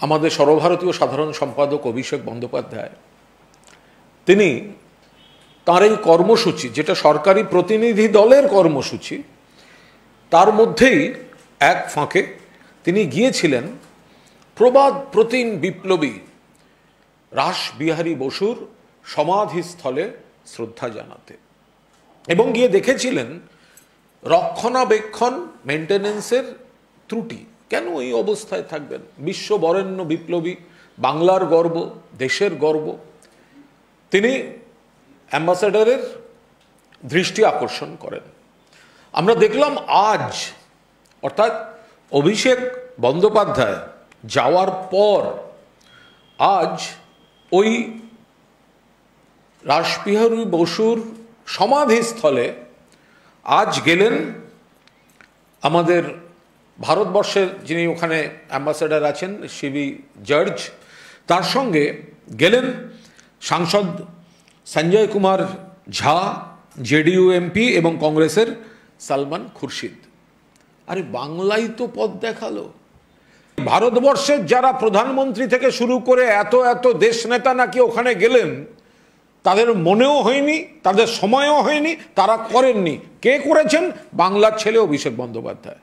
আমাদের সর্বভারতীয় সাধারণ সম্পাদক অভিষেক বন্দ্যোপাধ্যায় তিনি তার এই কর্মসূচি, যেটা সরকারি প্রতিনিধি দলের কর্মসূচি, তার মধ্যেই এক ফাঁকে তিনি গিয়েছিলেন প্রবাদ প্রতিম বিপ্লবী রাসবিহারী বসুর সমাধিস্থলে শ্রদ্ধা জানাতে, এবং গিয়ে দেখেছিলেন রক্ষণাবেক্ষণ মেনটেনেন্সের ত্রুটি। কেন এই অবস্থায় থাকবেন? বিশ্ব বরেণ্য বিপ্লবী, বাংলার গর্ব, দেশের গর্ব। তিনি অ্যাম্বাসেডরের দৃষ্টি আকর্ষণ করেন। আমরা দেখলাম আজ, অর্থাৎ অভিষেক বন্দ্যোপাধ্যায় যাওয়ার পর, আজ ওই রাসবিহারী বসুর সমাধিস্থলে আজ গেলেন আমাদের ভারতবর্ষের যিনি ওখানে অ্যাম্বাসেডর আছেন, সিবি জর্জ, তার সঙ্গে গেলেন সাংসদ সঞ্জয় কুমার ঝা, জেডিইউ এমপি, এবং কংগ্রেসের সালমান খুরশিদ। আরে বাংলাই তো পথ দেখালো। ভারতবর্ষের যারা প্রধানমন্ত্রী থেকে শুরু করে এত এত দেশ নেতা নাকি ওখানে গেলেন, তাদের মনেও হয়নি, তাদের সময়ও হয়নি, তারা করেননি। কে করেছেন? বাংলার ছেলে অভিষেক বন্দ্যোপাধ্যায়।